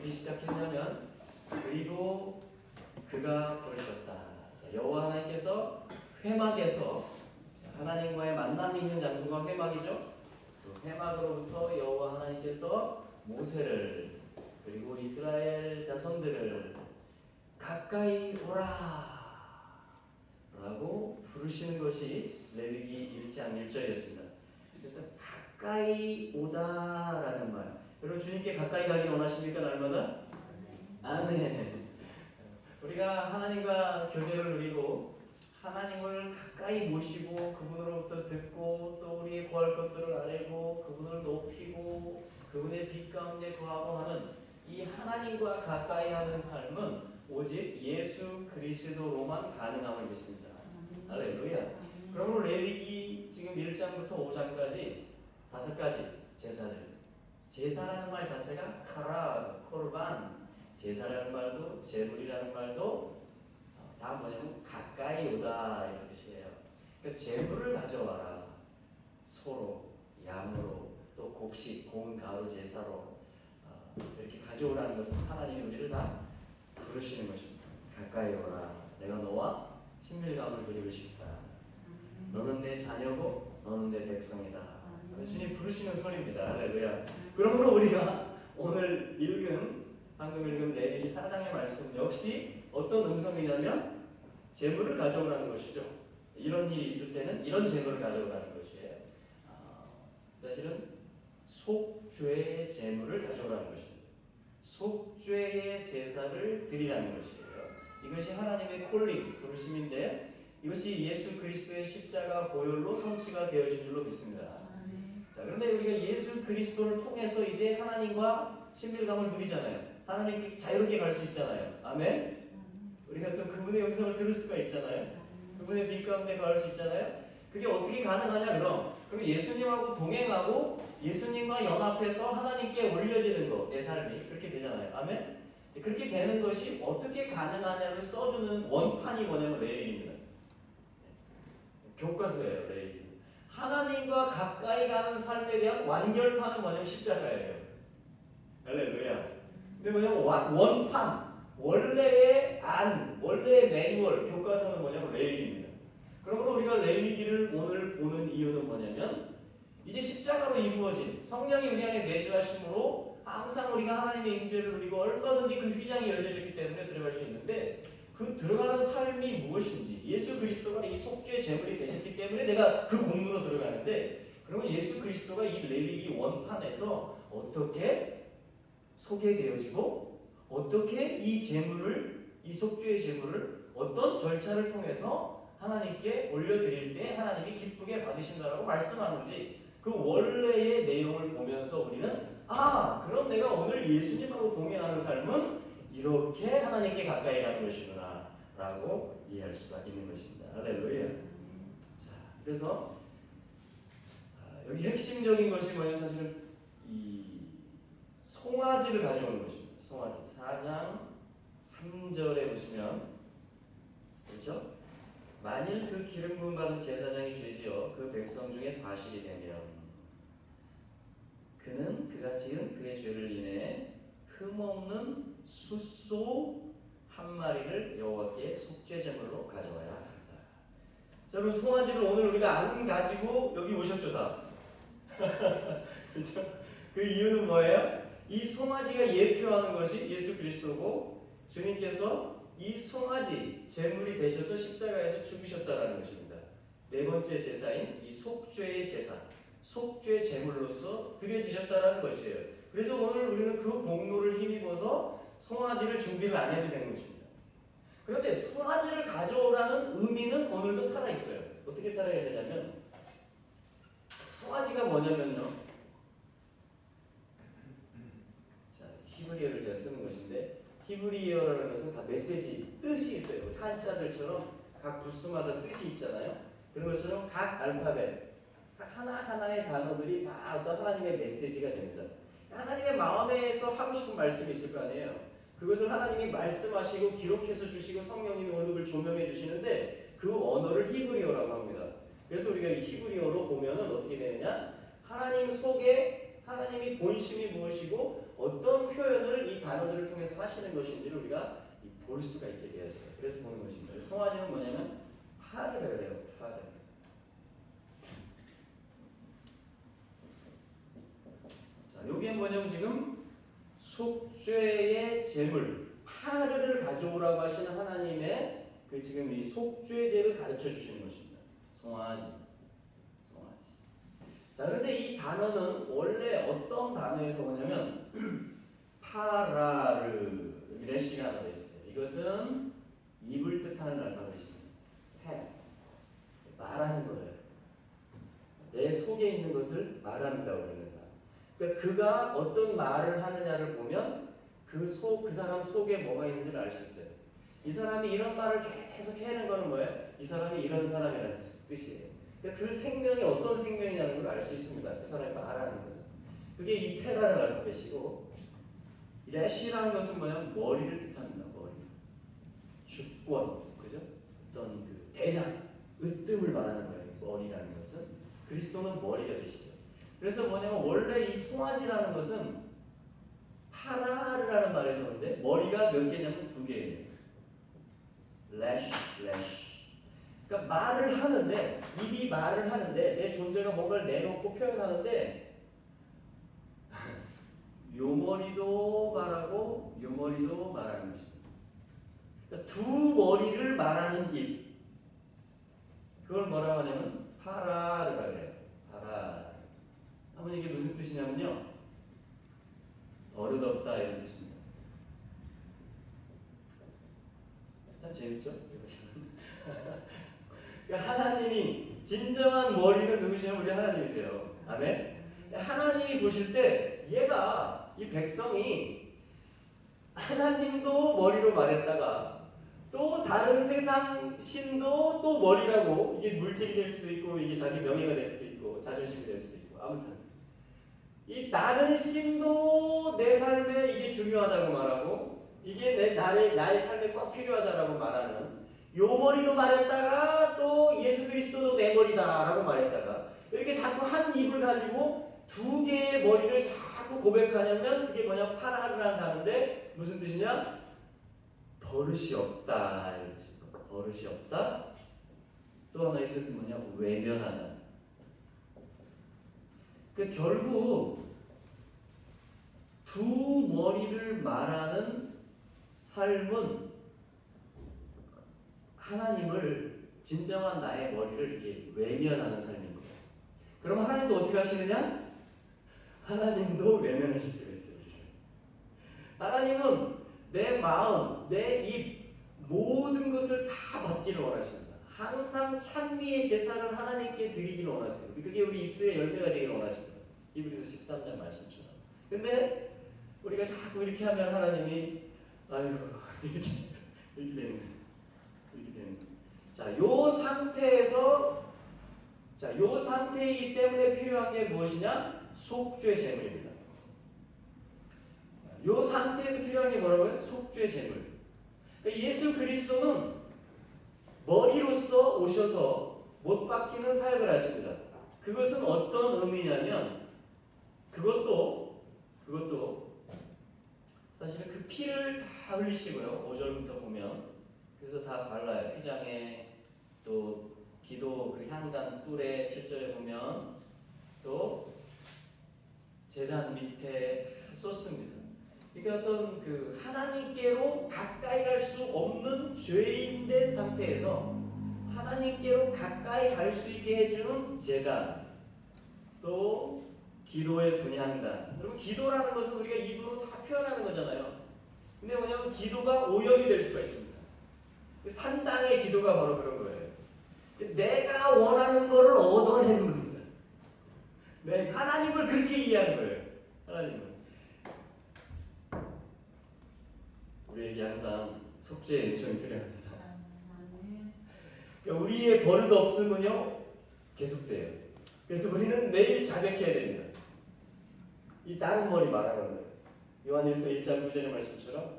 어떻게 시작했냐면 그리고 그가 부르셨다. 자, 여호와 하나님께서 회막에서 하나님과의 만남이 있는 장소가 회막이죠. 그 회막으로부터 여호와 하나님께서 모세를 그리고 이스라엘 자손들을 가까이 오라 라고 부르시는 것이 레위기 1장 1절이었습니다. 그래서 가까이 오다라는 말, 여러분 주님께 가까이 가기 원하십니까? 날마다? 아멘. 우리가 하나님과 교제를 누리고 하나님을 가까이 모시고 그분으로부터 듣고 또 우리의 구할 것들을 아뢰고 그분을 높이고 그분의 빛 가운데 거하고 하는 이 하나님과 가까이 하는 삶은 오직 예수 그리스도로만 가능함을 믿습니다. 할렐루야. 그러므로 레위기 지금 1장부터 5장까지 5가지 제사들, 제사라는 말 자체가 카라, 콜반, 제사라는 말도 제물이라는 말도 다 뭐냐면 가까이 오다 이런 뜻이에요. 그러니까 제물을 가져와라. 소로, 양으로, 또 곡식, 고운 가루 제사로 이렇게 가져오라는 것은 하나님이 우리를 다 부르시는 것입니다. 가까이 오라. 내가 너와 친밀감을 누리고 싶다. 너는 내 자녀고 너는 내 백성이다. 주님 부르시는 소리입니다. 할렐루야. 그러므로 우리가 오늘 방금 읽은 레위기 4장의 말씀 역시 어떤 음성이냐면 제물을 가져오라는 것이죠. 이런 일이 있을 때는 이런 제물을 가져오라는 것이에요. 사실은 속죄의 제물을 가져오라는 것입니다. 속죄의 제사를 드리라는 것이에요. 이것이 하나님의 콜링, 부르심인데 이것이 예수 그리스도의 십자가 보혈로 성취가 되어진 줄로 믿습니다. 자, 그런데 우리가 예수 그리스도를 통해서 이제 하나님과 친밀감을 누리잖아요. 하나님께 자유롭게 갈 수 있잖아요. 아멘. 우리가 또 그분의 음성을 들을 수가 있잖아요. 그분의 빛 가운데 갈 수 있잖아요. 그게 어떻게 가능하냐 그럼 예수님하고 동행하고 예수님과 연합해서 하나님께 올려지는 것, 내 삶이 그렇게 되잖아요. 아멘. 그렇게 되는 것이 어떻게 가능하냐를 써주는 원판이 뭐냐면 레위기입니다. 교과서예요. 레위기. 하나님과 가까이 가는 삶에 대한 완결판은 뭐냐면 십자가예요. 할렐루야. 근데 뭐냐면 원판, 원래의 매뉴얼, 교과서는 뭐냐면 레위기입니다. 그러므로 우리가 레위기를 오늘 보는 이유는 뭐냐면 이제 십자가로 이루어진 성령이 우리 안에 내주하심으로 항상 우리가 하나님의 임재를 누리고 얼마든지 그 휘장이 열려졌기 때문에 들어갈 수 있는데 그 들어가는 삶이 무엇인지 예수 그리스도가 이 속죄 제물이 되셨기 때문에 내가 그 공로로 들어가는데 그러면 예수 그리스도가 이 레위기 원판에서 어떻게 소개되어지고 어떻게 이 속죄의 제물을 어떤 절차를 통해서 하나님께 올려드릴 때 하나님이 기쁘게 받으신다라고 말씀하는지 그 원래의 내용을 보면서 우리는 그럼 내가 오늘 예수님하고 동행하는 삶은 이렇게 하나님께 가까이 가는 것이구나 라고 이해할 수가 있는 것입니다. 할렐루야. 자, 그래서 여기 핵심적인 것이 뭐냐면 사실은 이 송아지를 가져오는 것입니다. 송아지 4장 3절에 보시면 그렇죠? 만일 그 기름 부음 받은 제사장이 죄지어 그 백성 중에 과실이 되면 그는 그가 지은 그의 죄를 인해 흠없는 숫소 한 마리를 여호와께 속죄제물로 가져와야 한다. 자, 그럼 송아지를 오늘 우리가 안 가지고 여기 오셨죠 다. 그렇죠? 그 이유는 뭐예요? 이 송아지가 예표하는 것이 예수 그리스도고 주님께서 이 송아지 제물이 되셔서 십자가에서 죽으셨다라는 것입니다. 네 번째 제사인 이 속죄의 제사, 속죄 제물로서 드려지셨다라는 것이에요. 그래서 오늘 우리는 그 공로를 힘입어서 송아지를 준비를 안 해도 되는 것입니다. 그런데 송아지를 가져오라는 의미는 오늘도 살아있어요. 어떻게 살아야 되냐면 송아지가 뭐냐면요. 자, 히브리어를 제가 쓰는 것인데 히브리어라는 것은 다 메시지, 뜻이 있어요. 한자들처럼 각 부수마다 뜻이 있잖아요. 그런 것처럼 각 알파벳, 하나하나의 단어들이 다 어떤 하나님의 메시지가 됩니다. 하나님의 마음에서 하고 싶은 말씀이 있을 거 아니에요. 그것을 하나님이 말씀하시고 기록해서 주시고 성령님이 오늘 그걸 조명해 주시는데 그 언어를 히브리어라고 합니다. 그래서 우리가 이 히브리어로 보면은 어떻게 되느냐? 하나님 속에 하나님이 본심이 무엇이고 어떤 표현을 이 단어들을 통해서 하시는 것인지를 우리가 볼 수가 있게 되어져요. 그래서 보는 것입니다. 송아지는 뭐냐면 파르라 그래요. 파르. 자, 요게 뭐냐면 지금 속죄의 제물 파르를 가져오라고 하시는 하나님의 그 지금 이 속죄제를 가르쳐 주시는 것입니다. 송아지. 자, 그런데 이 단어는 원래 어떤 단어에서 오냐면 파라르 레시가 되어 있어요. 이것은 입을 뜻하는 알파벳입니다. 해 말하는 거예요. 내 속에 있는 것을 말한다고 그럽니다. 그러니까 그가 어떤 말을 하느냐를 보면 그 사람 속에 뭐가 있는지를 알 수 있어요. 이 사람이 이런 말을 계속 해는 거는 뭐예요? 이 사람이 이런 사람이라는 뜻이에요. 그러니까 그 생명이 어떤 생명이냐는 걸 알 수 있습니다. 그 사람이 말하는 것은. 그게 이 페라는 알파벳이고, 레시라는 것은 뭐냐면 머리를 뜻합니다. 머리. 주권, 그죠? 어떤 그 대장, 으뜸을 말하는 거예요. 머리라는 것은. 그리스도는 머리가 되시죠. 그래서 뭐냐면 원래 이 송아지라는 것은 파라르라는 말에서 오는데 머리가 몇 개냐면 2개예요. 레시. 그러니까 말을 하는데, 입이 말을 하는데 내 존재가 뭔가를 내놓고 표현하는데 요 머리도 말하고 요 머리도 말하는 것입니다. 그러니까 두 머리를 말하는 입, 그걸 뭐라고 하냐면 파라르라 그래요. 파라르. 한번 이게 무슨 뜻이냐면요, 버릇없다 이런 뜻입니다. 참 재밌죠? 그러니까 하나님이 진정한 머리는 누구시냐면 우리 하나님이세요. 아멘? 하나님이 보실 때 얘가, 이 백성이 하나님도 머리로 말했다가 또 다른 세상 신도 또 머리라고, 이게 물질이 될 수도 있고 이게 자기 명예가 될 수도 있고 자존심이 될 수도 있고, 아무튼 이 다른 신도 내 삶에 이게 중요하다고 말하고 이게 나의 삶에 꼭 필요하다라고 말하는, 요 머리도 말했다가 또 예수 그리스도도 내 머리다라고 말했다가 이렇게 자꾸 한 입을 가지고 2개의 머리를 자꾸 고백하냐면 그게 뭐냐, 파라르라는 단어인데 무슨 뜻이냐? 버릇이 없다 이런 뜻입니다. 버릇이 없다. 또 하나의 뜻은 뭐냐? 외면하다. 그 결국 2 머리를 말하는 삶은 하나님을, 진정한 나의 머리를 이렇게 외면하는 삶인 거예요. 그럼 하나님도 어떻게 하시느냐? 하나님도 외면하실 수가 있어요. 하나님은 내 마음, 내 입, 모든 것을 다 받기를 원하십니다. 항상 찬미의 제사를 하나님께 드리기를 원하세요. 그게 우리 입술의 열매가 되기를 원하십니다. 히브리서 13장 말씀처럼. 근데 우리가 자꾸 이렇게 하면 하나님이 아이고 이렇게 되는 거예요. 자, 요 상태에서, 요 상태이기 때문에 필요한 게 무엇이냐? 속죄 제물입니다. 요 상태에서 필요한 게 뭐라고요? 속죄 제물. 그러니까 예수 그리스도는 머리로서 오셔서 못 박히는 사역을 하십니다. 그것은 어떤 의미냐면 그것도 사실은 그 피를 다 흘리시고요. 5절부터 보면 그래서 다 발라요. 휘장에, 또 기도 그 향단 뿔에 7절에 보면 또 제단 밑에 쏟습니다. 그러니까 어떤 그 하나님께로 가까이 갈 수 없는 죄인된 상태에서 하나님께로 가까이 갈 수 있게 해주는 제단, 또 기도의 분향단. 여러분, 기도라는 것은 우리가 입으로 다 표현하는 거잖아요. 근데 뭐냐면 기도가 오염이 될 수가 있습니다. 산당의 기도가 바로 그런 거예요. 내가 원하는 거를 얻어내는 겁니다. 네, 하나님을 그렇게 이해하는 거예요. 하나님을. 우리에게 항상 속죄의 은총이 필요합니다. 그러니까 우리의 버릇 없음은요 계속돼요. 그래서 우리는 매일 자백해야 됩니다. 이 다른 머리 말하는 거예요. 요한일서 1장 9절의 말씀처럼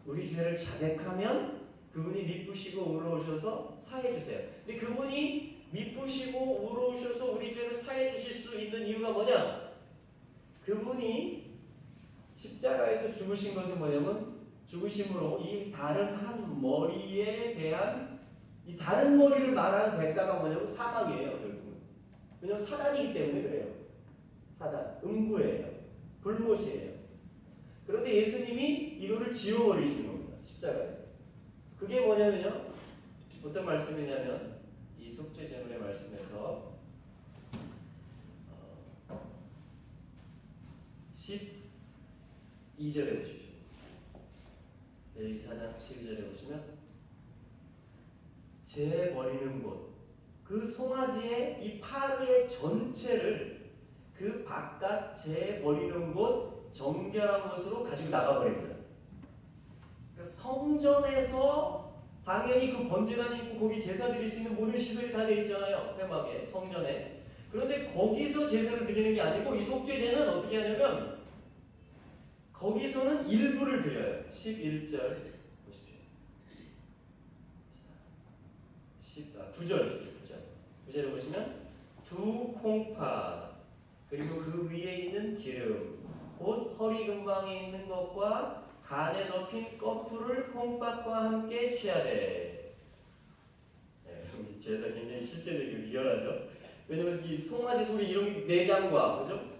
우리 죄를 자백하면 그분이 미쁘시고 의로우셔서 사해 주세요. 근데 그분이 미쁘시고 의로우셔서 우리 죄를 사해 주실 수 있는 이유가 뭐냐? 그분이 십자가에서 죽으신 것은 뭐냐면 죽으심으로 이 다른 한 머리에 대한 이 다른 머리를 말하는 대가가 뭐냐면 사망이에요. 결국은. 왜냐하면 사단이기 때문에 그래요. 사단, 음부예요. 불못이에요. 그런데 예수님이 이거를 지워버리시는 겁니다. 십자가에서. 그게 뭐냐면요. 어떤 말씀이냐면 이 속죄제물의 말씀에서 12절에 보십시오. 레위 4장 12절에 보시면 재 버리는 곳, 그 송아지의 이 파르의 전체를 그 바깥 재 버리는 곳 정결한 곳으로 가지고 나가버립니다. 그러니까 성전에서 당연히 그 번제단이 있고 거기 제사 드릴 수 있는 모든 시설이 다 되어 있잖아요. 회막에, 성전에. 그런데 거기서 제사를 드리는 게 아니고 이 속죄제는 어떻게 하냐면 거기서는 일부를 드려요. 11절 보십시오. 9절을 보시면 두 콩팥 그리고 그 위에 있는 기름 곧 허리 근방에 있는 것과 간에 덮인 꺼풀을 콩팥과 함께 취하되. 네, 제사 굉장히 실제적이고 리얼하죠. 왜냐면 이 송아지 소리 이런 내장과 그죠?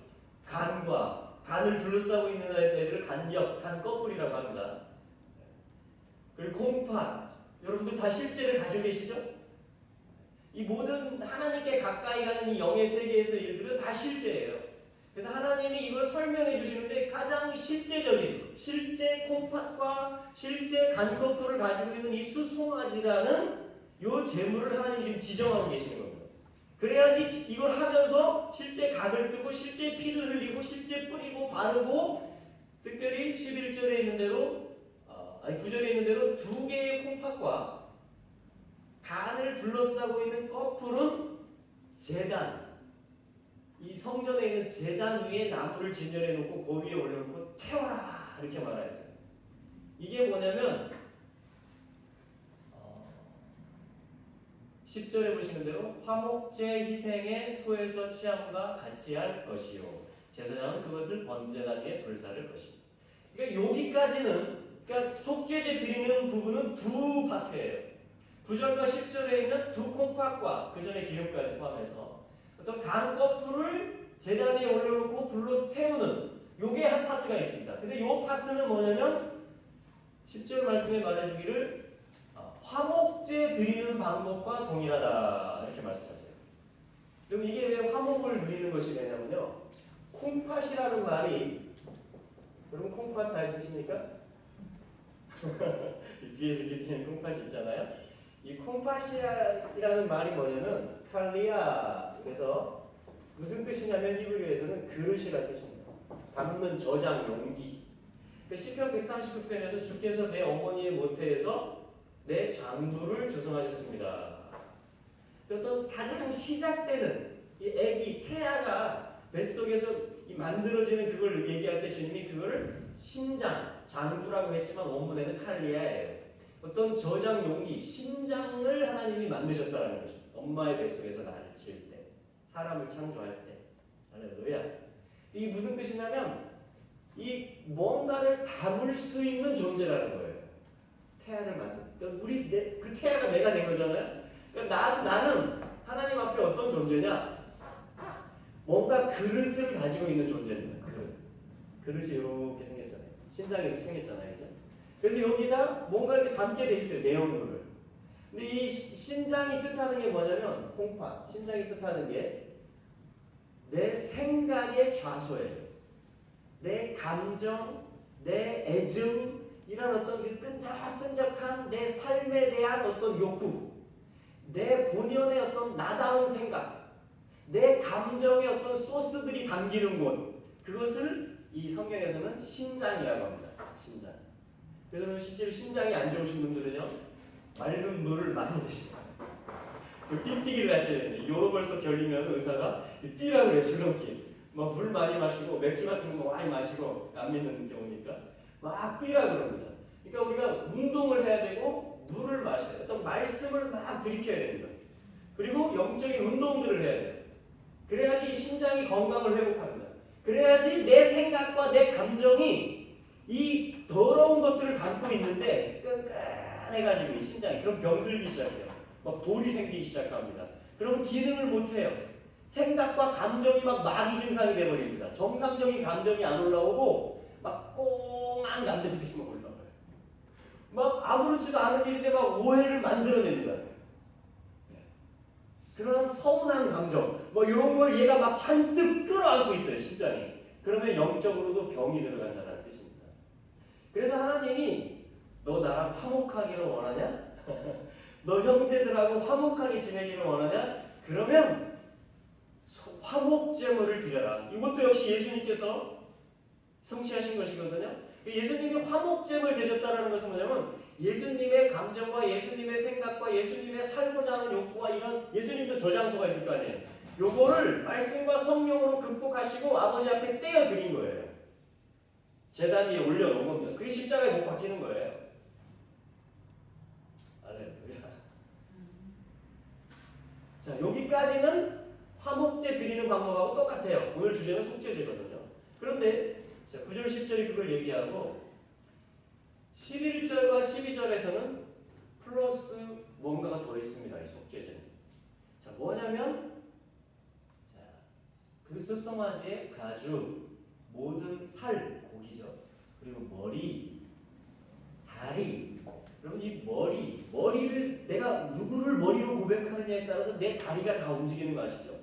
간을 둘러싸고 있는 애들을 간 꺼풀이라고 합니다. 그리고 콩팥, 여러분들 다 실제를 가지고 계시죠? 이 모든 하나님께 가까이 가는 이 영의 세계에서 일들은 다 실제예요. 그래서 하나님이 이걸 설명해 주시는데 가장 실제적인 실제 콩팥과 실제 간꺼풀을 가지고 있는 이 수송아지라는 요 제물을 하나님이 지금 지정하고 계시는 겁니다. 그래야지 이걸 하면서 실제 각을 뜨고 실제 피를 흘리고 실제 뿌리고 바르고 특별히 11절에 있는 대로 9절에 있는 대로 두 개의 콩팥과 간을 둘러싸고 있는 꺼풀은 제단, 이 성전에 있는 제단 위에 나무를 진열해 놓고 그 위에 올려놓고 태워라 이렇게 말하였어요. 이게 뭐냐면 10절에 보시는 대로 화목제 희생의 소에서 취함과 같이 할 것이요 제사장은 그것을 번제단 위에 불사를 것이요. 그러니까 여기까지는 그러니까 속죄제 드리는 부분은 두 파트예요. 9절과 10절에 있는 두 콩팥과 그 전에 기름까지 포함해서 어떤 간 꺼풀을 제단 위에 올려놓고 불로 태우는 요게 한 파트가 있습니다. 근데 요 파트는 뭐냐면 10절 말씀에 말해주기를 화목제 드리는 방법과 동일하다 이렇게 말씀하세요. 그럼 이게 왜 화목을 드리는 것이 되냐면요. 콩팥이라는 말이 여러분 콩팥 다 있으십니까? 뒤에서 이렇게 콩팥이 있잖아요. 이 콩팥이라는 말이 뭐냐면 칼리아 그래서 무슨 뜻이냐면 히브리어에서는 그릇이라는 뜻입니다. 담는 저장 용기. 그 시편 139편에서 주께서 내 어머니의 모태에서 내 장부를 조성하셨습니다. 어떤 가장 시작되는 이 애기 태아가 뱃속에서 만들어지는 그걸 얘기할 때 주님이 그거를 신장, 장부라고 했지만 원문에는 칼리아예요. 어떤 저장 용기, 신장을 하나님이 만드셨다는 것입니다. 엄마의 뱃속에서 나를 지을 때, 사람을 창조할 때. 할렐루야. 이게 무슨 뜻이냐면 이 뭔가를 담을 수 있는 존재라는 거예요. 태아를 만든. 그러니까 그 태아가 내가 된 거잖아요. 그러니까 나는 하나님 앞에 어떤 존재냐? 뭔가 그릇을 가지고 있는 존재입니다. 그릇이 이렇게 생겼잖아요. 신장이 이렇게 생겼잖아요. 그죠? 그래서 여기다 뭔가 이렇게 담게 돼 있어요. 내용물을. 근데 이 신장이 뜻하는 게 뭐냐면 콩팥. 신장이 뜻하는 게 내 생각의 좌소예요. 내 감정, 내 애증 이런 어떤 그 끈적끈적한 내 삶에 대한 어떤 욕구, 내 본연의 어떤 나다운 생각, 내 감정의 어떤 소스들이 담기는 곳, 그것을 이 성경에서는 신장이라고 합니다. 신장. 그래서 실제로 신장이 안 좋으신 분들은요 맑은 물을 많이 드시는 거예요. 그 띠뛰기를 하셔야 되는데 요로 벌써 결리면 의사가 뛰라고 해요. 줄넘기. 막 물 많이 마시고 맥주 같은 거 많이 마시고 안 믿는 경우니까 막 뛰라고 그럽니다. 그러니까 우리가 운동을 해야 되고 물을 마셔야 돼요. 어떤 말씀을 막 들이켜야 됩니다. 그리고 영적인 운동들을 해야 돼요. 그래야지 신장이 건강을 회복합니다. 그래야지 내 생각과 내 감정이 이 더러운 것들을 갖고 있는데 끈끈해가지고 심장이 그럼 병들기 시작해요. 막 돌이 생기기 시작합니다. 그러면 기능을 못해요. 생각과 감정이 막 마비 증상이 돼버립니다. 정상적인 감정이 안 올라오고 막 꽁한 감정들이 막 올라와요. 막 아무렇지도 않은 일인데 막 오해를 만들어냅니다. 그런 서운한 감정, 뭐 이런 걸 얘가 막 잔뜩 끌어안고 있어요, 심장이. 그러면 영적으로도 병이 들어간다는 뜻입니다. 그래서 하나님이 너 나랑 화목하기를 원하냐? 너 형제들하고 화목하게 지내기를 원하냐? 그러면 화목제물을 드려라. 이것도 역시 예수님께서 성취하신 것이거든요. 예수님이 화목제물 되셨다는 것은 뭐냐면 예수님의 감정과 예수님의 생각과 예수님의 살고자 하는 욕구와 이런 예수님도 저장소가 있을 거 아니에요. 요거를 말씀과 성령으로 극복하시고 아버지 앞에 떼어드린 거예요. 제단 위에 올려놓은 겁니다. 그게 십자가에 못 박히는 거예요. 할렐루야. 자, 여기까지는 화목제 드리는 방법하고 똑같아요. 오늘 주제는 속죄제거든요. 그런데 자, 9절 10절이 그걸 얘기하고 11절과 12절에서는 플러스 뭔가가 더 있습니다. 이 속죄제는. 자, 뭐냐면 자, 그 숫송아지의 가죽, 모든 살, 고기죠. 그리고 머리, 다리. 그러면 이 머리를 내가 누구를 머리로 고백하느냐에 따라서 내 다리가 다 움직이는 거 아시죠?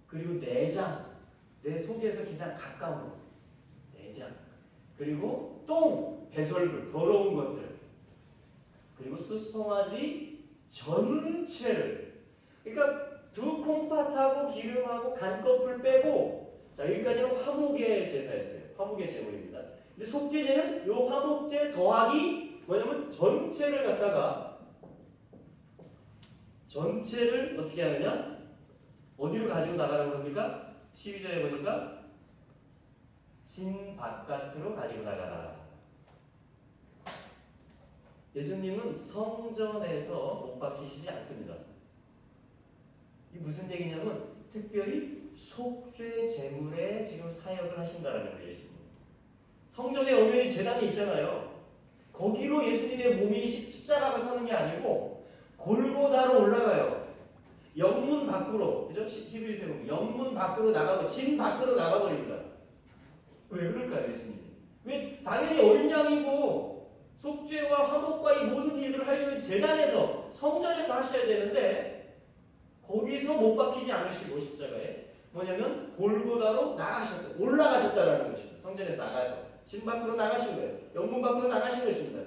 그리고 내장, 내 속에서 가장 가까운 내장. 그리고 똥, 배설물, 더러운 것들. 그리고 숫송아지 전체를. 그러니까 두 콩팥하고 기름하고 간껍을 빼고 자, 여기까지는 화목의 제사였어요. 화목의 제물입니다. 근데 속죄제는 요 화목제 더하기 뭐냐면 전체를 갖다가 전체를 어떻게 하느냐? 어디로 가지고 나가라는 겁니까? 12절에 보니까 진 바깥으로 가지고 나가라. 예수님은 성전에서 못 박히시지 않습니다. 이 무슨 얘기냐면 특별히 속죄 제물에 지금 사역을 하신다는 거예요. 예수님. 성전에 엄연히 제단이 있잖아요. 거기로 예수님의 몸이 십자가가 서는 게 아니고 골고다로 올라가요. 영문 밖으로, 그죠? 히브리서에 보면 영문 밖으로 나가고 진 밖으로 나가버립니다. 왜 그럴까요, 예수님이? 왜 당연히 어린 양이고 속죄와 화목과 이 모든 일들을 하려면 제단에서 성전에서 하셔야 되는데 거기서 못 박히지 않으시고 십자가에 뭐냐면 골고다로 나가셨다, 올라가셨다라는 것입니다. 성전에서 나가서 진 밖으로 나가신 거예요. 영문 밖으로 나가신 것입니다.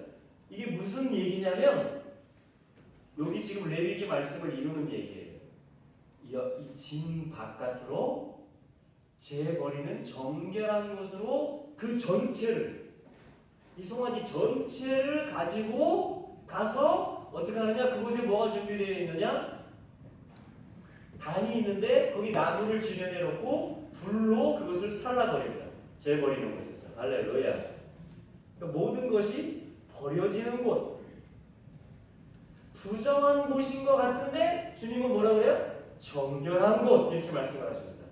이게 무슨 얘기냐면 여기 지금 레위기 말씀을 이루는 얘기예요. 이 진 바깥으로 재버리는 정결한 것으로 그 전체를 이 송아지 전체를 가지고 가서 어떻게 하느냐? 그곳에 뭐가 준비되어 있느냐? 단이 있는데 거기 나무를 지련해 놓고 불로 그것을 살라버립니다. 재버리는 곳에서. 할렐루야. 그러니까 모든 것이 버려지는 곳, 부정한 곳인 것 같은데 주님은 뭐라 그래요? 정결한 곳, 이렇게 말씀을 하십니다.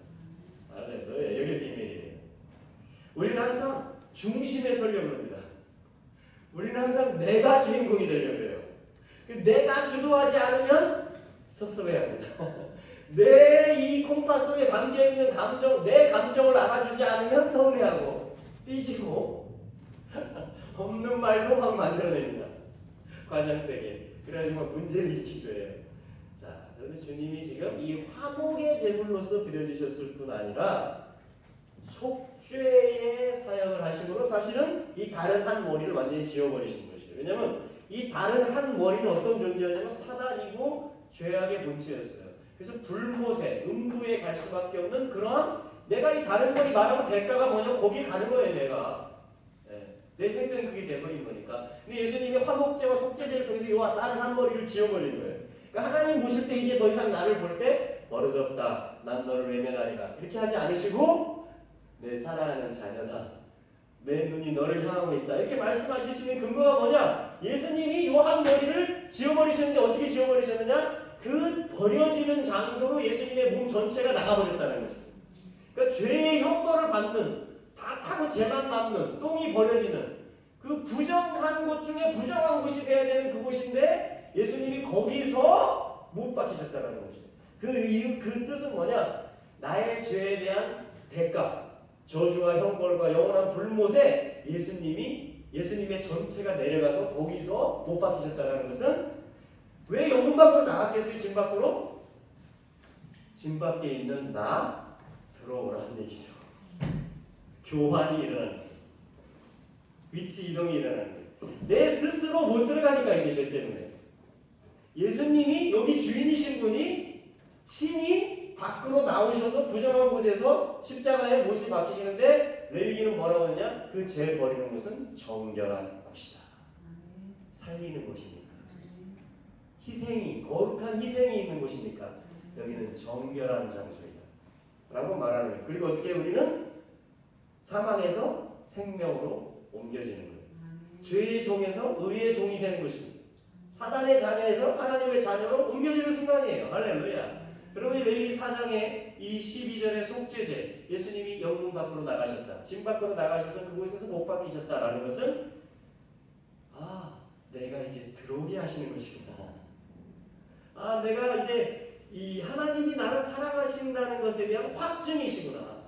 할렐루야. 여기 비밀이에요. 우리는 항상 중심에 서려고 합니다. 우리는 항상 내가 주인공이 되려고 해요. 내가 주도하지 않으면 섭섭해야 합니다. 내 이 콩팥 속에 담겨있는 감정, 내 감정을 알아주지 않으면 서운해하고 삐지고 없는 말도 막 만들어냅니다. 과장되게. 그래가지고 막 문제를 일으키기도 해요. 자, 그런데 주님이 지금 이 화목의 제물로서 드려주셨을 뿐 아니라 속죄의 사역을 하심으로 사실은 이 다른 한 머리를 완전히 지워버리신 것이에요. 왜냐하면 이 다른 한 머리는 어떤 존재였냐면 사단이고 죄악의 본체였어요. 그래서 불못에, 음부에 갈 수밖에 없는 그런 내가 이 다른 머리 말하고 대가가 뭐냐면 거기 가는 거예요. 내가. 내 생명이 그게 돼버린 거니까. 근데 예수님이 화목제와 속죄제를 통해서 이 다른 한 머리를 지워버린 거예요. 그러니까 하나님 보실 때 이제 더 이상 나를 볼 때 버릇없다. 난 너를 외면하리라. 이렇게 하지 않으시고 내 사랑하는 자녀다. 내 눈이 너를 향하고 있다. 이렇게 말씀하실 수 있는 근거가 뭐냐? 예수님이 이 한 머리를 지워버리셨는데 어떻게 지워버리셨느냐? 그 버려지는 장소로 예수님의 몸 전체가 나가버렸다는 거죠. 그러니까 죄의 형벌을 받는, 다 타고 죄만 남는, 똥이 버려지는 그 부정한 곳 중에 부정한 곳이 돼야 되는 그곳인데 예수님이 거기서 못 박히셨다는 것이죠. 그 이유, 그 뜻은 뭐냐? 나의 죄에 대한 대가, 저주와 형벌과 영원한 불못에 예수님의 전체가 내려가서 거기서 못 박히셨다는 것은 왜 영문 밖으로 나갔겠어요? 진 밖으로? 진 밖에 있는 나 들어오라는 얘기죠. 교환이 일어나는 거예요. 위치 이동이 일어나는 거예요. 내 스스로 못 들어가니까 이제 죄 때문에. 예수님이 여기 주인이신 분이 친히 밖으로 나오셔서 부정한 곳에서 십자가에 못이 박히시는데 레위기는 뭐라고 하느냐? 그 죄 버리는 곳은 정결한 곳이다. 살리는 곳이니까. 희생이, 거룩한 희생이 있는 곳이니까 여기는 정결한 장소이다 라고 말하는 거예요. 그리고 어떻게 우리는 사망에서 생명으로 옮겨지는 거예요. 죄의 종에서 의의 종이 되는 것입니다. 사단의 자녀에서 하나님의 자녀로 옮겨지는 순간이에요. 할렐루야. 그러면 레위기 4장의 이 12절의 속죄제, 예수님이 영문 밖으로 나가셨다, 진 밖으로 나가셔서 그곳에서 못 박히셨다라는 것은 내가 이제 들어오게 하시는 것이구나. 내가 이제 이 하나님이 나를 사랑하신다는 것에 대한 확증이시구나.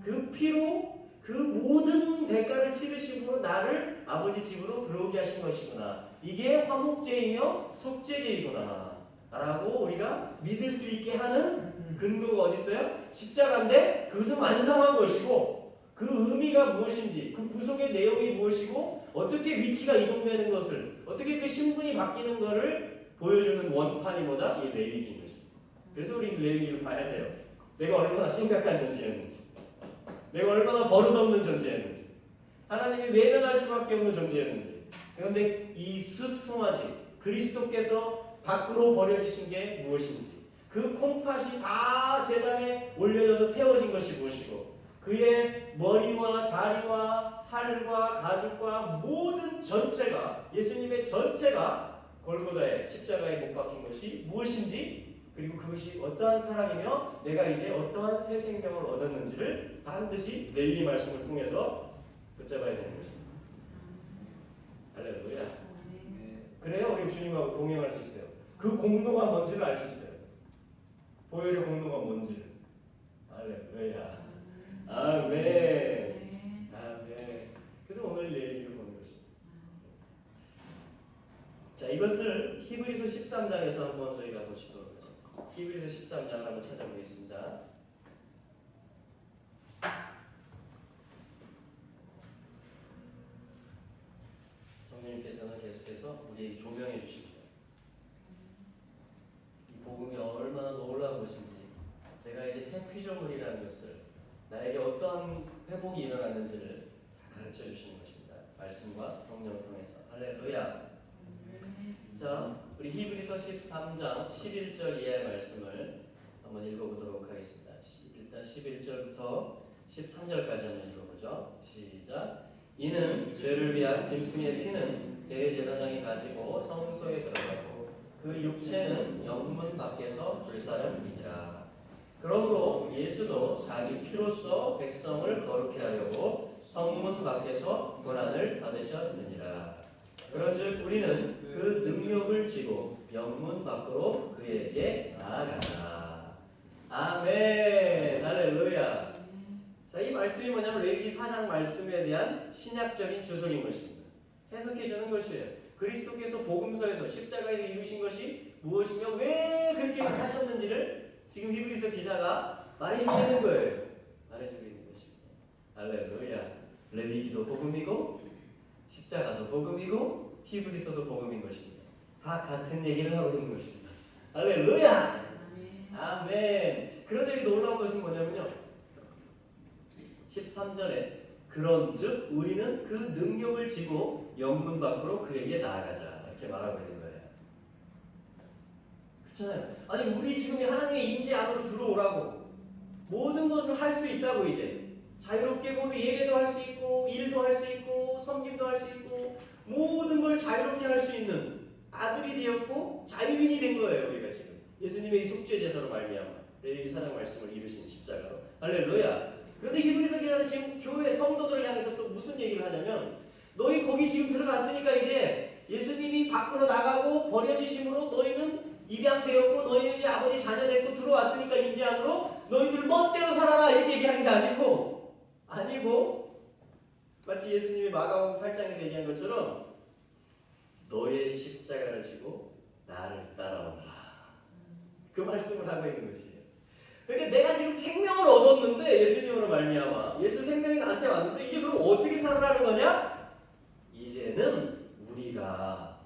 그 피로 그 모든 대가를 치르시고 나를 아버지 집으로 들어오게 하신 것이구나. 이게 화목제이며 속죄제이구나 라고 우리가 믿을 수 있게 하는 근거가 어디 있어요? 십자가인데 그것은 완성한 것이고 그 의미가 무엇인지, 그 구속의 내용이 무엇이고 어떻게 위치가 이동되는 것을, 어떻게 그 신분이 바뀌는 것을 보여주는 원판이 뭐다? 이 레위기인 것입니다. 그래서 우리 레위기를 봐야 돼요. 내가 얼마나 심각한 존재였는지, 내가 얼마나 버릇없는 존재였는지, 하나님이 외면할 수밖에 없는 존재였는지. 그런데 이 수송아지 그리스도께서 밖으로 버려지신 게 무엇인지, 그 콩팥이 다 제단에 올려져서 태워진 것이 무엇이고, 그의 머리와 다리와 살과 가죽과 모든 전체가, 예수님의 전체가 골고다에 십자가에 못 박힌 것이 무엇인지, 그리고 그것이 어떠한 사랑이며 내가 이제 어떠한 새 생명을 얻었는지를 반드시 레위기 말씀을 통해서 붙잡아야 되는 것입니다. 할렐루야. 그래야 우리 주님하고 동행할 수 있어요. 그 공로가 뭔지를 알 수 있어요. 보혈의 공로가 뭔지를. 할렐루야. 아멘. 아멘. 그래서 오늘 레위기를 보는 것입니다. 자, 이것을 히브리서 13장에서 한번 저희가 보시도록 하죠. 히브리서 13장을 한번 찾아보겠습니다. 성령님께서는 계속해서 우리에게 조명해 주십니다. 이 복음이 얼마나 놀라운 것인지, 내가 이제 새 피조물이라는 것을, 나에게 어떠한 회복이 일어났는지를 다 가르쳐 주시는 것입니다. 말씀과 성령을 통해서. 할렐루야. 자, 우리 히브리서 13장 11절 이하의 말씀을 한번 읽어보도록 하겠습니다. 일단 11절부터 13절까지 한번 읽어보죠. 시작. 이는 죄를 위한 짐승의 피는 대제사장이 가지고 성소에 들어가고 그 육체는 영문 밖에서 불사름이니라. 그러므로 예수도 자기 피로써 백성을 거룩해 하려고 성문 밖에서 고난을 받으셨느니라. 그런즉 우리는 그 능력을 지고 영문 밖으로 그에게 나아가자. 아멘. 할렐루야. 자, 이 말씀이 뭐냐면 레위기 4장 말씀에 대한 신약적인 주석인 것입니다. 해석해 주는 것이에요. 그리스도께서 복음서에서 십자가에서 이루신 것이 무엇이며 왜 그렇게 하셨는지를 지금 히브리서 기자가 말해주고 있는 거예요. 말해주고 있는 것입니다. 할렐루야. 레위기도 복음이고 십자가도 복음이고 히브리서도 복음인 것입니다. 다 같은 얘기를 하고 있는 것입니다. 할렐루야. 아멘. 그런데 놀라운 것은 뭐냐면요, 13절에 그런즉 우리는 그 능력을 지고 영문 밖으로 그에게 나아가자 이렇게 말하고 있는 거예요. 그렇잖아요. 아니, 우리 지금 하나님의 임재 안으로 들어오라고, 모든 것을 할 수 있다고, 이제 자유롭게 모두 예배도 할 수 있고 일도 할 수 있고 섬김도 할 수 있고 모든 걸 자유롭게 할 수 있는 아들이 되었고 자유인이 된 거예요. 우리가 지금 예수님의 이 속죄 제사로 말미암아 레위기 4장 말씀을 이루신 십자가로. 할렐루야. 그런데 히브리서 기자는 지금 교회 성도들을 향해서 또 무슨 얘기를 하냐면 너희 거기 지금 들어갔으니까 이제 예수님이 밖으로 나가고 버려지심으로 너희는 입양되었고 너희는 이제 아버지 자녀 됐고 들어왔으니까 임재 안으로 너희들 멋대로 살아라 이렇게 얘기하는 게 아니고 마치 예수님이 마가복음 8장에서 얘기한 것처럼 너의 십자가를 지고 나를 따라오너라. 그 말씀을 하고 있는 것이에요. 그러니까 내가 지금 생명을 얻었는데 예수님으로 말미암아 예수 생명이 나한테 왔는데 이제 그럼 어떻게 살아라는 거냐? 이제는 우리가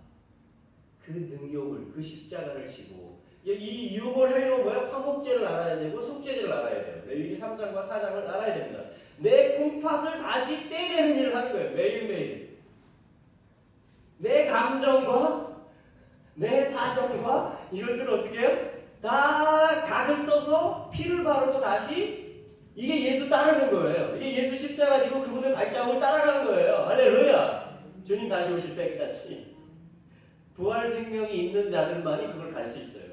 그 능욕을 그 십자가를 지고 이 유혹을 하려면 뭐야? 화목제를 알아야 되고 속죄제를 알아야 돼요. 레위기 3장과 4장을 알아야 됩니다. 내 콩팥을 다시 떼내는 일을 하는 거예요. 매일매일. 내 감정과 내 사정과 이것들을 어떻게 해요? 다 각을 떠서 피를 바르고 다시 이게 예수 따르는 거예요. 이게 예수 십자가 지고 그분의 발자국을 따라가는 거예요. 할렐루야. 주님 다시 오실 때까지 부활 생명이 있는 자들만이 그걸 갈 수 있어요.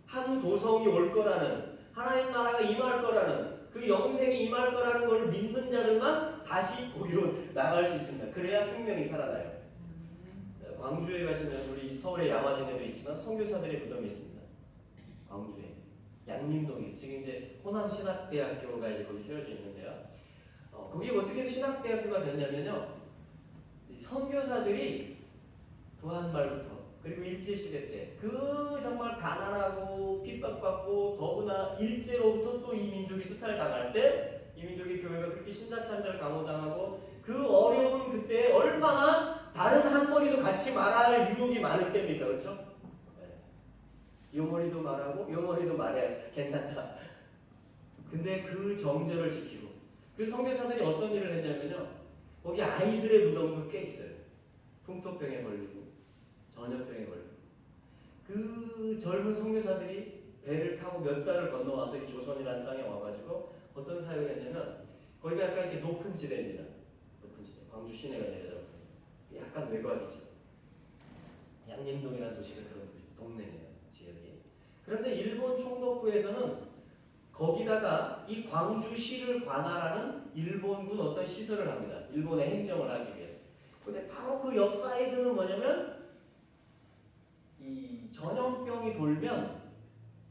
한 도성이 올 거라는 하나님 나라가 임할 거라는 그 영생이 임할 거라는 걸 믿는 자들만 다시 거기로 나갈 수 있습니다. 그래야 생명이 살아나요. 광주에 가시면 우리 서울의 양화진에도 있지만 선교사들의 무덤이 있습니다. 광주에 양림동에 지금 이제 호남신학대학교가 이제 거기 세워져 있는데요. 거기 어떻게 신학대학교가 됐냐면요. 선교사들이 구한말부터 그리고 일제시대 때 그 정말 가난하고 핍박받고 더구나 일제로부터 또 이 민족이 수탈당할 때 이 민족의 교회가 그렇게 신자찬자를 강호당하고 그 어려운 그때 얼마나 다른 한 머리도 같이 말할 유혹이 많을 때입니까? 그렇죠? 네. 요 머리도 말하고 요 머리도 말해 괜찮다. 근데 그 정절을 지키고 그 선교사들이 어떤 일을 했냐면요. 거기 아이들의 무덤도 꽤 있어요. 풍토병에 걸리고 전염병에 걸리고 그 젊은 선교사들이 배를 타고 몇 달을 건너와서 이 조선이라는 땅에 와가지고 어떤 사역을 했냐면 거기가 약간 이렇게 높은 지대입니다. 높은 지대. 광주 시내가 내려다 약간 외곽이죠. 양림동이라는 도시가 그런 동네예요. 지역이. 그런데 일본 총독부에서는 거기다가 이 광주시를 관할하는 일본군 어떤 시설을 합니다. 일본의 행정을 하기 위해. 근데 바로 그 옆 사이드는 뭐냐면 이 전염병이 돌면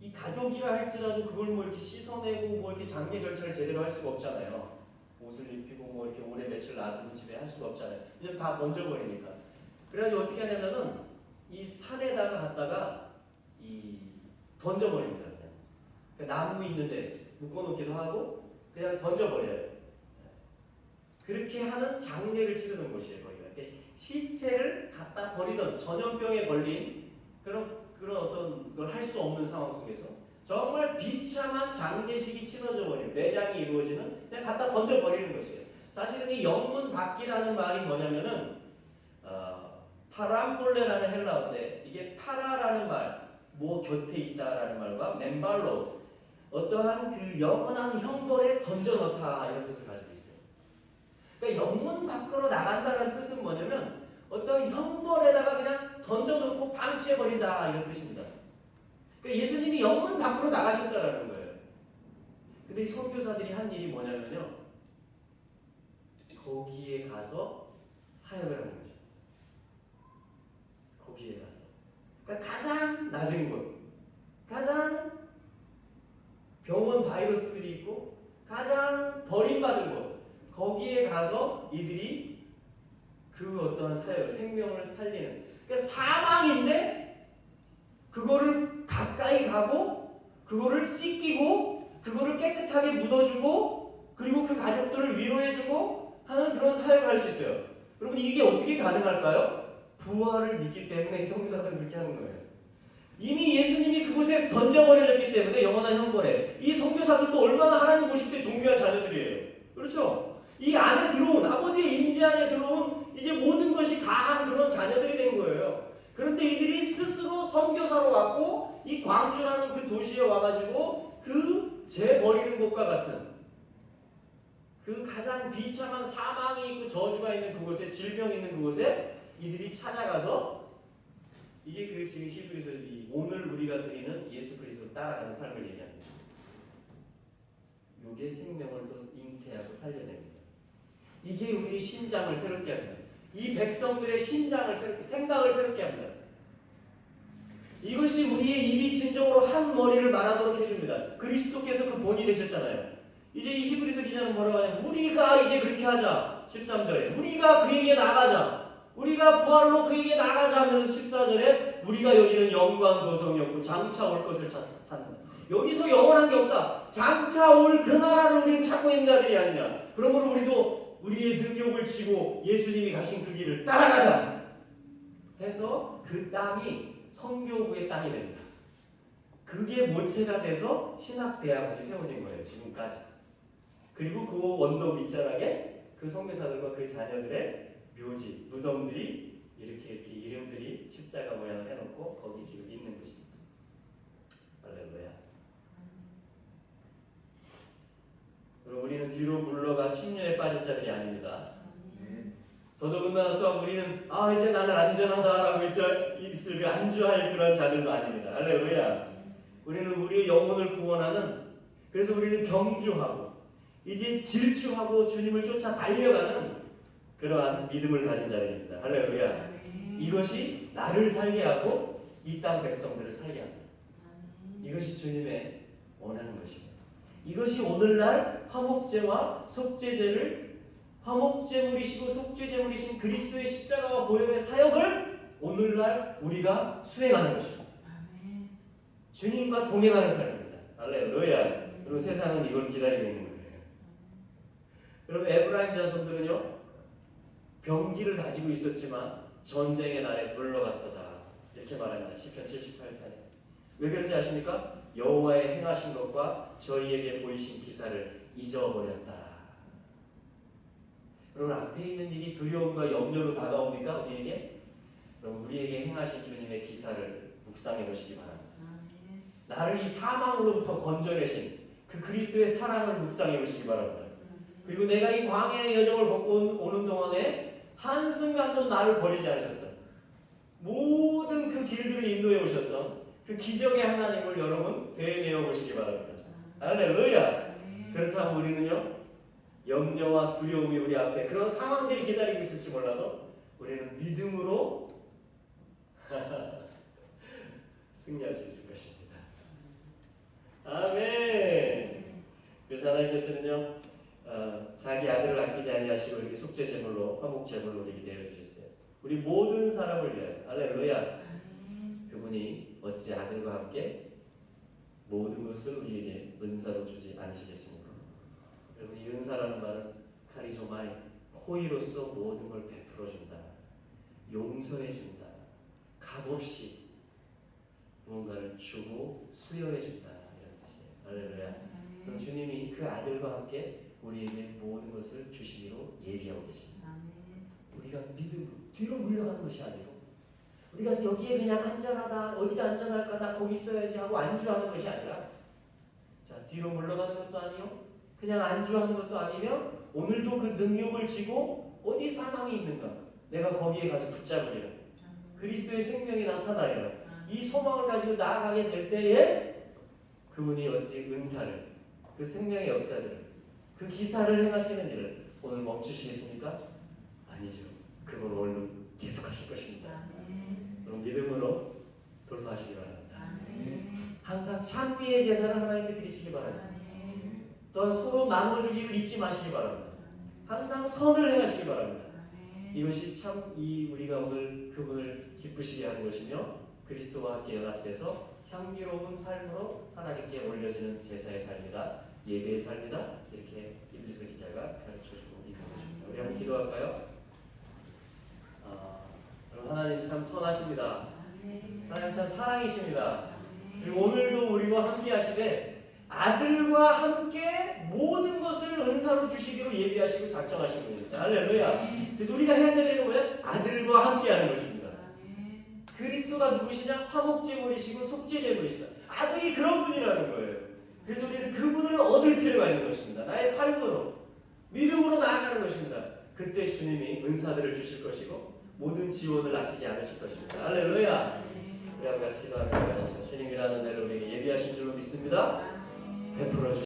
이 가족이라 할지라도 그걸 뭐 이렇게 씻어내고 뭐 이렇게 장례 절차를 제대로 할 수가 없잖아요. 옷을 입히고 뭐 이렇게 오래 며칠 놔두고 집에 할 수가 없잖아요. 이제 다 번져버리니까. 그래가지고 어떻게 하냐면은 이 산에다가 갖다가 이 던져버립니다. 그냥. 그러니까 나무 있는데 묶어놓기도 하고 그냥 던져버려요. 그렇게 하는 장례를 치르는 곳이에요. 거기가. 시체를 갖다 버리던 전염병에 걸린 그런 어떤 걸 할 수 없는 상황 속에서 정말 비참한 장례식이 치러져 버리는 매장이 이루어지는 그냥 갖다 던져 버리는 것이에요. 사실은 이 영문 밖이라는 말이 뭐냐면은 파람볼레라는 헬라어인데 이게 파라라는 말, 뭐 곁에 있다라는 말과 맨발로 어떠한 그 영원한 형벌에 던져 넣다 이런 뜻을 가지고 있어요. 그러니까 영문 밖으로 나간다는 뜻은 뭐냐면 어떤 형벌에다가 그냥 던져놓고 방치해버린다 이런 뜻입니다. 그러니까 예수님이 영문 밖으로 나가셨다라는 거예요. 근데 이 선교사들이 한 일이 뭐냐면요. 거기에 가서 사역을 하는 거죠. 거기에 가서. 그러니까 가장 낮은 곳, 가장 병원 바이러스들이 있고 가장 버림받은 곳, 거기에 가서 이들이 그 어떤 사역, 생명을 살리는 그러니까 사망인데 그거를 가까이 가고 그거를 씻기고 그거를 깨끗하게 묻어주고 그리고 그 가족들을 위로해주고 하는 그런 사역을 할 수 있어요. 여러분 이게 어떻게 가능할까요? 부활을 믿기 때문에 이 선교사들은 그렇게 하는 거예요. 이미 예수님이 그곳에 던져버려졌기 때문에 영원한 형벌에 이 선교사들도 얼마나 하나님 보실 때 존귀한 자녀들이에요. 그렇죠? 이 안에 들어온 아버지의 임재 안에 들어온 이제 모든 것이 가한 그런 자녀들이 된 거예요. 그런데 이들이 스스로 선교사로 왔고 이 광주라는 그 도시에 와가지고 그 죄 버리는 곳과 같은 그 가장 비참한 사망이 있고 저주가 있는 그곳에 질병이 있는 그곳에 이들이 찾아가서 이게 그 지금 히브리서 오늘 우리가 드리는 예수 그리스도 따라가는 삶을 얘기하는 것입니다. 요게 생명을 또 잉태하고 살려냅니다. 이게 우리의 심장을 새롭게 합니다. 이 백성들의 심장을 생각을 새롭게 합니다. 이것이 우리의 입이 진정으로 한 머리를 말하도록 해줍니다. 그리스도께서 그 본이 되셨잖아요. 이제 이 히브리서 기자는 뭐라고 하냐? 우리가 이제 그렇게 하자. 13절에 우리가 그에게 나가자. 우리가 부활로 그에게 나가자 하면서 14절에 우리가 여기는 영광 도성이었고 장차 올 것을 찾는다. 여기서 영원한 게 없다. 장차 올 그 나라를 우리는 찾고 있는 자들이 아니냐. 그러므로 우리도 우리의 능력을 지고 예수님이 가신 그 길을 따라가자 해서 그 땅이 성교구의 땅이 됩니다. 그게 모체가 돼서 신학대학원이 세워진 거예요. 지금까지. 그리고 그 원덕 윗자락에 그 선교사들과 그 자녀들의 묘지, 무덤들이 이렇게 이름들이 십자가 모양을 해놓고 거기 지금 있는 것입니다. 할렐루야. 그리고 우리는 뒤로 물러가 침륜에 빠진 자들이 아닙니다. 더더군다나 또한 우리는 이제 나는 안전하다라고 있을 안주할 그런 자들도 아닙니다. 할렐루야. 우리는 우리의 영혼을 구원하는, 그래서 우리는 경주하고 이제 질주하고 주님을 쫓아 달려가는 그러한 믿음을 가진 자들입니다. 할렐루야. 이것이 나를 살게 하고 이 땅 백성들을 살게 합니다. 이것이 주님의 원하는 것입니다. 이것이 오늘날 화목제와 속죄제를 화목제물이시고 속죄제물이신 그리스도의 십자가와 보혈의 사역을 오늘날 우리가 수행하는 것입니다. 주님과 동행하는 삶입니다. 할렐루야. 그리고 세상은 이걸 기다리고 있는 거예요. 여러분, 에브라임 자손들은요, 병기를 가지고 있었지만 전쟁의 날에 물러갔도다 이렇게 말합니다. 시편 78편에. 왜 그런지 아십니까? 여호와의 행하신 것과 저희에게 보이신 기사를 잊어버렸다. 여러분, 앞에 있는 일이 두려움과 염려로 다가옵니까? 우리에게? 그럼 우리에게 행하신 주님의 기사를 묵상해 보시기 바랍니다. 나를 이 사망으로부터 건져내신 그 그리스도의 사랑을 묵상해 보시기 바랍니다. 그리고 내가 이 광야의 여정을 걷고 오는 동안에 한순간도 나를 버리지 않으셨던, 모든 그 길들을 인도해 오셨던 그 기적의 하나님을 여러분 되뇌어 보시기 바랍니다. 할렐루야. 그렇다면 우리는요, 염려와 두려움이 우리 앞에 그런 상황들이 기다리고 있을지 몰라도 우리는 믿음으로 승리할 수 있을 것입니다. 아멘. 그래서 하나님께서는요, 자기 아들을 아끼지 아니하시고 이렇게 속죄제물로 화목제물로 우리에게 내어주셨어요. 우리 모든 사람을 위하여. 할렐루야. 그분이 어찌 아들과 함께 모든 것을 우리에게 은사로 주지 않으시겠습니까? 여러분, 이 은사라는 말은 카리조마이, 호의로서 모든 걸 베풀어준다, 용서해준다, 값없이 무언가를 주고 수여해준다, 이런 뜻이에요. 할렐루야. 그럼 주님이 그 아들과 함께 우리에게 모든 것을 주시기로 예비하고 계십니다. 우리가 믿음으로 뒤로 물러가는 것이 아니고, 우리가 여기에 그냥 안전하다, 어디가 안전할까, 나 거기 있어야지 하고 안주하는 것이 아니라, 자, 뒤로 물러가는 것도 아니요, 그냥 안주하는 것도 아니며, 오늘도 그 능력을 지고 어디 사망이 있는가, 내가 거기에 가서 붙잡으리라, 그리스도의 생명이 나타나리라, 이 소망을 가지고 나아가게 될 때에 그분이 어찌 은사를, 그 생명의 역사를, 그 기사를 행하시는 일을 오늘 멈추시겠습니까? 아니죠. 그분 오늘도 계속하실 것입니다. 그럼 믿음으로 돌파하시기 바랍니다. 항상 찬미의 제사를 하나님께 드리시기 바랍니다. 또한 서로 나눠주기를 잊지 마시기 바랍니다. 항상 선을 행하시기 바랍니다. 이것이 참 우리가 오늘 그분을 기쁘시게 하는 것이며, 그리스도와 함께 연합돼서 향기로운 삶으로 하나님께 올려지는 제사의 삶이다, 예배의 삶이다, 이렇게 히브리서 기자가 가르쳐주고 있는 것입니다. 우리 한번 기도할까요? 하나님 참 선하십니다. 하나님 참 사랑이십니다. 그리고 오늘도 우리와 함께 하시되 아들과 함께 모든 것을 은사로 주시기로 예비하시고 작정하신 분입니다. 할렐루야. 그래서 우리가 해야 될 일은 뭐예요? 아들과 함께 하는 것입니다. 그리스도가 누구시냐? 화목제물이시고 속죄제물이시다. 아들이 그런 분이라는 거예요. 그래서 우리는 그분을 얻을 필요가 있는 것입니다. 나의 삶으로, 믿음으로 나아가는 것입니다. 그때 주님이 은사들을 주실 것이고 모든 지원을 아끼지 않으실 것입니다. 할렐루야. 우리 같이 기도하며 가시죠. 주님이라는 은혜를 우리에게 예비하신 줄로 믿습니다. 베풀어 주시옵소서.